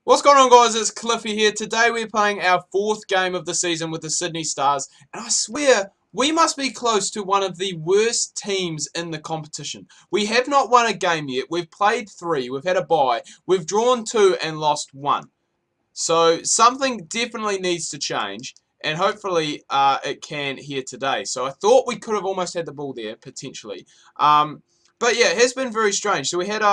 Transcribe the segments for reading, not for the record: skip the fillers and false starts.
What's going on, guys? It's Cliffy here. Today we're playing our fourth game of the season with the Sydney Stars, and I swear we must be close to one of the worst teams in the competition. We have not won a game yet. We've played three. We've had a bye. We've drawn two and lost one. So something definitely needs to change, and hopefully it can here today. So I thought we could have almost had the ball there, potentially. But yeah, it has been very strange. So we had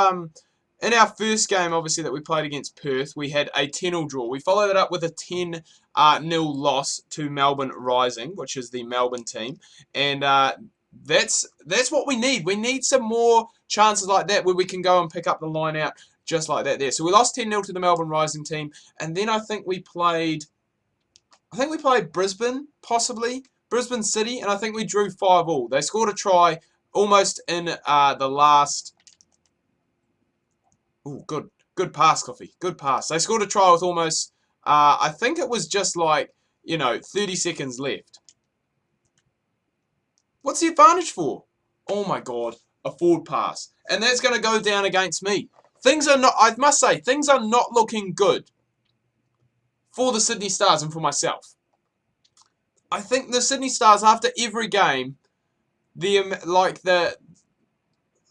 in our first game, obviously, that we played against Perth, we had a 10-0 draw. We followed it up with a 10-0 loss to Melbourne Rising, which is the Melbourne team. And that's what we need. We need some more chances like that where we can go and pick up the line out just like that there. So we lost 10-0 to the Melbourne Rising team. And then I think we played Brisbane, possibly. Brisbane City. And I think we drew 5-all. They scored a try almost in the last... Ooh, good pass, Cliffy. Good pass. They scored a try with almost, I think it was just like, 30 seconds left. What's the advantage for? Oh my god, a forward pass. And that's going to go down against me. Things are not, I must say, things are not looking good for the Sydney Stars and for myself. I think the Sydney Stars, after every game,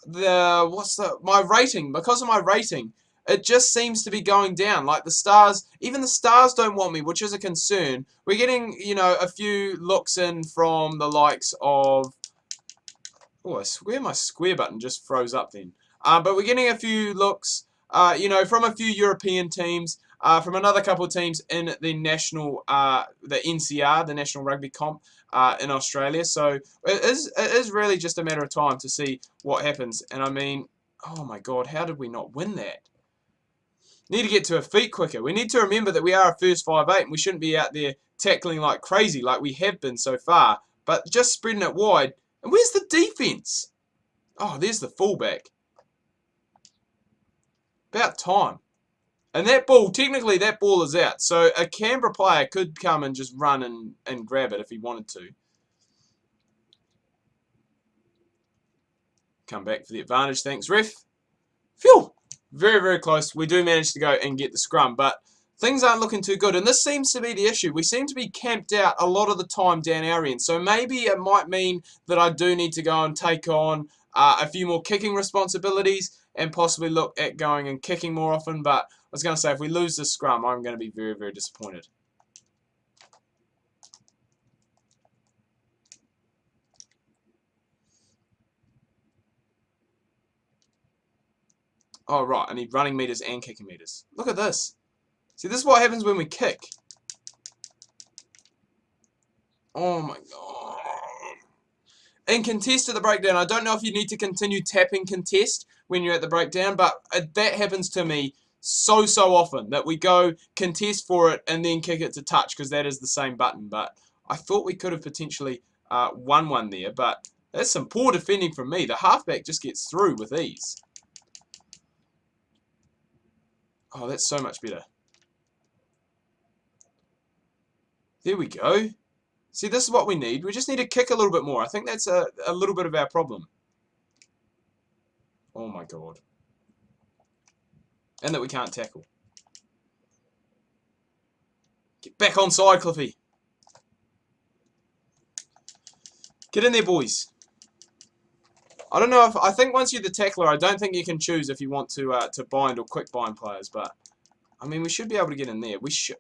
my rating, because of my rating, it just seems to be going down. Like the Stars, even the Stars don't want me, which is a concern. We're getting, a few looks in from the likes of... Oh, I swear my square button just froze up then. But we're getting a few looks, from a few European teams, from another couple of teams in the the NCR, the National Rugby Comp, in Australia. So it is really just a matter of time to see what happens. And I mean, oh my God, how did we not win that? Need to get to our feet quicker. We need to remember that we are a first 5'8", and we shouldn't be out there tackling like crazy like we have been so far. But just spreading it wide. And where's the defense? Oh, there's the fullback. About time. And that ball, technically that ball is out. So a Canberra player could come and just run and grab it if he wanted to. Come back for the advantage. Thanks, ref. Phew! Very, very close. We do manage to go and get the scrum, but things aren't looking too good. And this seems to be the issue. We seem to be camped out a lot of the time down our end. So maybe it might mean that I do need to go and take on a few more kicking responsibilities and possibly look at going and kicking more often. But I was going to say, if we lose this scrum, I'm going to be very, very disappointed. Oh, right. I need running meters and kicking meters. Look at this. See, this is what happens when we kick. Oh, my God. In contest at the breakdown, I don't know if you need to continue tapping contest when you're at the breakdown, but that happens to me so often that we go contest for it and then kick it to touch because that is the same button. But I thought we could have potentially won one there, but that's some poor defending from me. The halfback just gets through with ease. Oh, that's so much better. There we go. See, this is what we need. We just need to kick a little bit more. I think that's a little bit of our problem. Oh my God. And that we can't tackle. Get back on side, Cliffy. Get in there, boys. I don't know if... I think once you're the tackler, I don't think you can choose if you want to bind or quick bind players, but... I mean, we should be able to get in there. We should...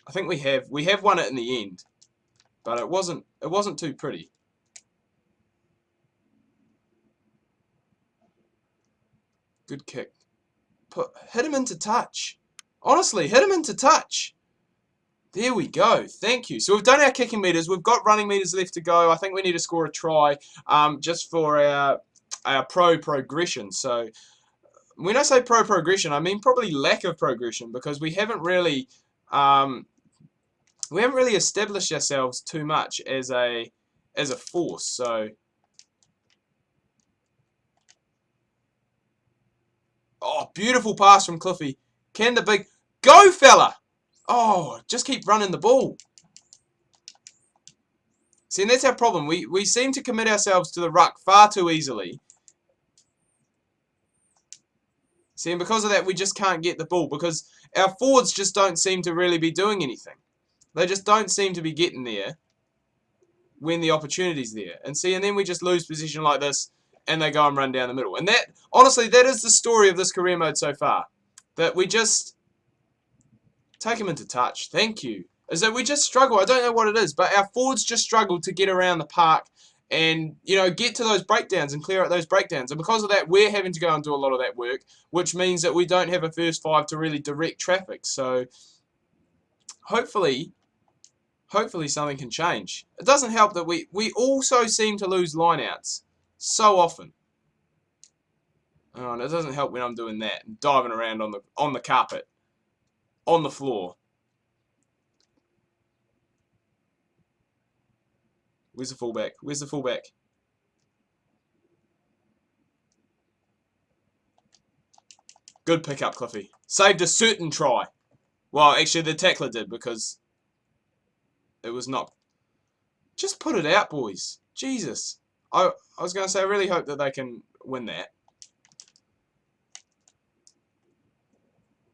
I think we have. We have won it in the end. But it wasn't too pretty. Good kick. Hit him into touch. Honestly, hit him into touch. There we go. Thank you. So we've done our kicking meters. We've got running meters left to go. I think we need to score a try just for our progression. So when I say progression, I mean probably lack of progression because we haven't really established ourselves too much as a force. So oh, beautiful pass from Cliffy. Can the big go, fella? Oh, just keep running the ball. See, and that's our problem. We seem to commit ourselves to the ruck far too easily. See, and because of that, we just can't get the ball because our forwards just don't seem to really be doing anything. They just don't seem to be getting there when the opportunity's there. And see, and then we just lose position like this, and they go and run down the middle. And that, honestly, that is the story of this career mode so far. That we just take them into touch. Thank you. Is that we just struggle. I don't know what it is, but our forwards just struggle to get around the park and, you know, get to those breakdowns and clear out those breakdowns. And because of that, we're having to go and do a lot of that work, which means that we don't have a first five to really direct traffic. So hopefully something can change. It doesn't help that we also seem to lose lineouts so often. Oh, and it doesn't help when I'm doing that and diving around on the carpet, on the floor. Where's the fullback? Where's the fullback? Good pickup, Cliffy. Saved a certain try. Well, actually, the tackler did because it was not. Just put it out, boys. Jesus. I was going to say, I really hope that they can win that.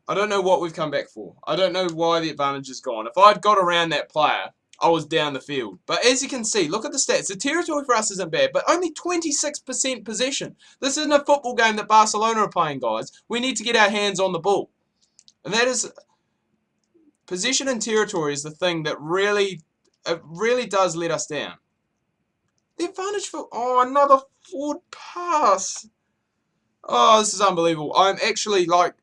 I don't know what we've come back for. I don't know why the advantage is gone. If I'd got around that player, I was down the field. But as you can see, look at the stats. The territory for us isn't bad, but only 26% possession. This isn't a football game that Barcelona are playing, guys. We need to get our hands on the ball. And that is... Possession and territory is the thing that really does let us down. The advantage for... Oh, another forward pass. Oh, this is unbelievable. I'm actually, like...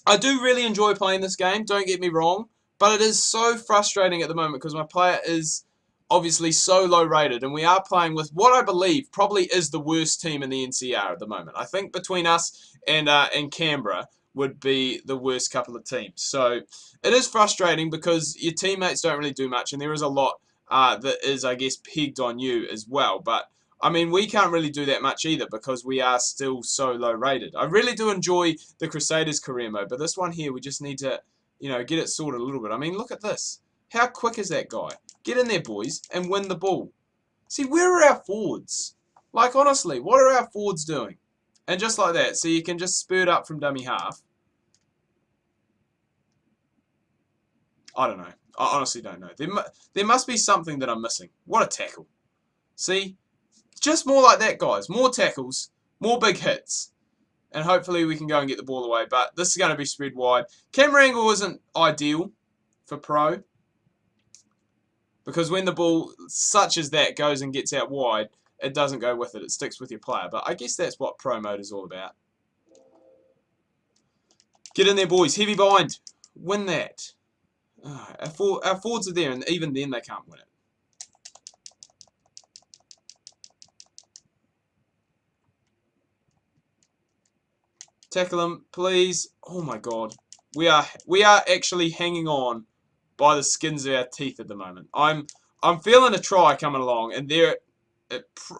I do really enjoy playing this game, don't get me wrong. But it is so frustrating at the moment because my player is obviously so low rated. And we are playing with what I believe probably is the worst team in the NCR at the moment. I think between us and Canberra would be the worst couple of teams. So it is frustrating because your teammates don't really do much. And there is a lot that is, I guess, pegged on you as well. But I mean, we can't really do that much either because we are still so low rated. I really do enjoy the Crusaders career mode. But this one here, we just need to... you know, get it sorted a little bit. I mean, look at this. How quick is that guy? Get in there, boys, and win the ball. See, where are our forwards? Like, honestly, what are our forwards doing? And just like that, so you can just spurt up from dummy half. I don't know. I honestly don't know. There must be something that I'm missing. What a tackle. See? Just more like that, guys. More tackles, more big hits. And hopefully we can go and get the ball away. But this is going to be spread wide. Camera angle isn't ideal for pro. Because when the ball, such as that, goes and gets out wide, it doesn't go with it. It sticks with your player. But I guess that's what pro mode is all about. Get in there, boys. Heavy bind. Win that. Our forwards are there, and even then they can't win it. Tackle him, please. Oh my god. We are actually hanging on by the skins of our teeth at the moment. I'm feeling a try coming along, and there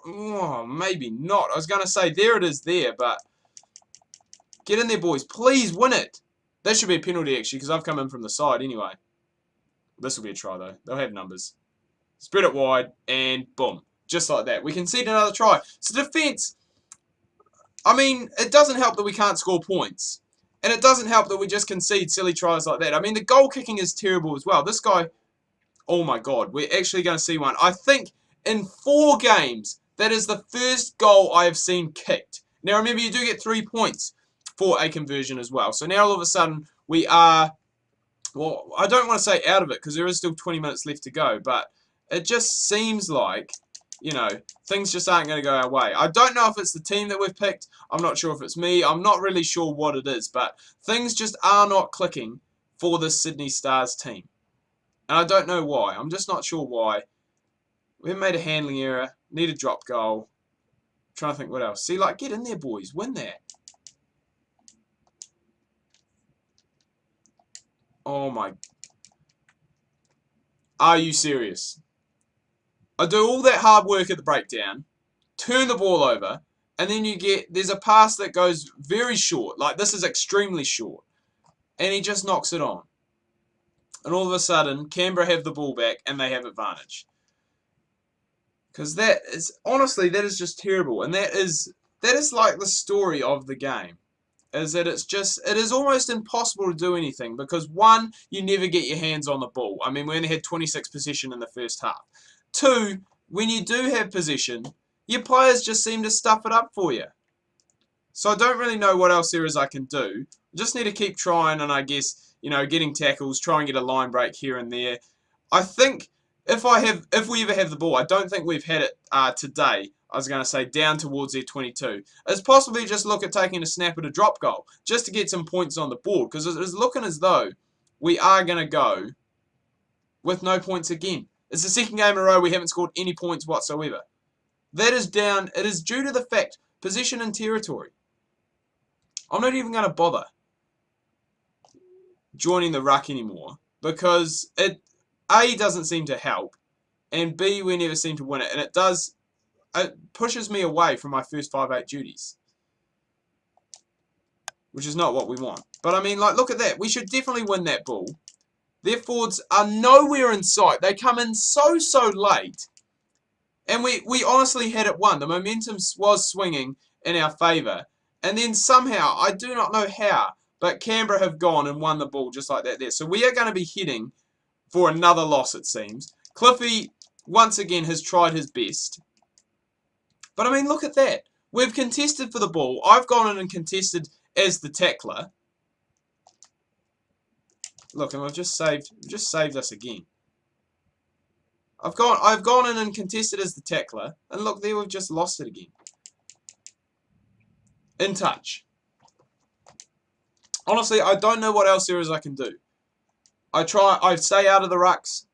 oh, maybe not. I was going to say there it is there, but get in there, boys. Please win it. That should be a penalty actually, because I've come in from the side anyway. This will be a try though. They'll have numbers. Spread it wide, and boom, just like that. We concede another try. So defense. I mean, it doesn't help that we can't score points. And it doesn't help that we just concede silly tries like that. I mean, the goal kicking is terrible as well. This guy, oh my god, we're actually going to see one. I think in 4 games, that is the first goal I have seen kicked. Now, remember, you do get 3 points for a conversion as well. So now all of a sudden, we are, well, I don't want to say out of it because there is still 20 minutes left to go. But it just seems like, you know, things just aren't going to go our way. I don't know if it's the team that we've picked. I'm not sure if it's me. I'm not really sure what it is. But things just are not clicking for the Sydney Stars team. And I don't know why. I'm just not sure why. We've made a handling error. Need a drop goal. Trying to think what else. See, like, get in there, boys. Win that. Oh, my. Are you serious? I do all that hard work at the breakdown, turn the ball over, and then you get, there's a pass that goes very short. Like, this is extremely short. And he just knocks it on. And all of a sudden, Canberra have the ball back, and they have advantage. Because that is, honestly, that is just terrible. And that is like the story of the game. is that it is almost impossible to do anything because, one, you never get your hands on the ball. I mean, we only had 26 possession in the first half. Two, when you do have possession, your players just seem to stuff it up for you. So I don't really know what else there is I can do. I just need to keep trying and I guess, getting tackles, try and get a line break here and there. I think if we ever have the ball, I don't think we've had it today. I was going to say down towards their 22. It's possibly just look at taking a snap at a drop goal just to get some points on the board because it is looking as though we are going to go with no points again. It's the second game in a row we haven't scored any points whatsoever. That is down. It is due to the fact position and territory. I'm not even going to bother joining the ruck anymore because it A, doesn't seem to help, and B, we never seem to win it, and it pushes me away from my first 5-8 duties, which is not what we want. But I mean, look at that. We should definitely win that ball. Their forwards are nowhere in sight. They come in so late, and we honestly had it won. The momentum was swinging in our favour. And then somehow, I do not know how, but Canberra have gone and won the ball just like that there. So we are going to be heading for another loss, it seems. Cliffy, once again, has tried his best. But, I mean, look at that. We've contested for the ball. I've gone in and contested as the tackler. Look, and we've just saved us again. I've gone in and contested as the tackler. And look, there we've just lost it again. In touch. Honestly, I don't know what else there is I can do. I stay out of the rucks.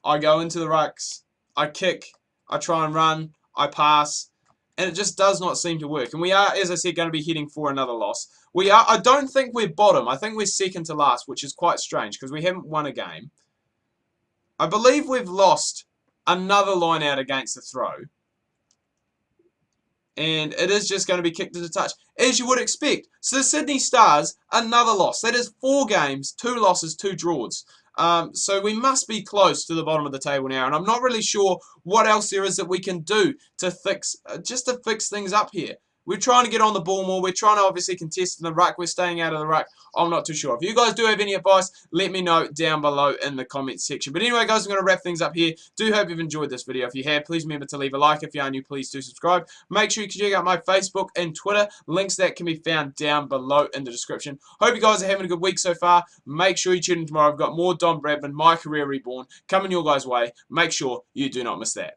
I go into the rucks. I kick. I try and run. I pass. And it just does not seem to work. And we are, as I said, going to be heading for another loss. I don't think we're bottom. I think we're second to last, which is quite strange because we haven't won a game. I believe we've lost another line out against the throw. And it is just going to be kicked into touch, as you would expect. So the Sydney Stars, another loss. That is 4 games, 2 losses, 2 draws. So we must be close to the bottom of the table now. And I'm not really sure what else there is that we can do to fix things up here. We're trying to get on the ball more. We're trying to obviously contest in the ruck. We're staying out of the ruck. I'm not too sure. If you guys do have any advice, let me know down below in the comments section. But anyway, guys, I'm going to wrap things up here. Do hope you've enjoyed this video. If you have, please remember to leave a like. If you are new, please do subscribe. Make sure you can check out my Facebook and Twitter. Links that can be found down below in the description. Hope you guys are having a good week so far. Make sure you tune in tomorrow. I've got more Don Bradman, My Career Reborn, coming your guys' way. Make sure you do not miss that.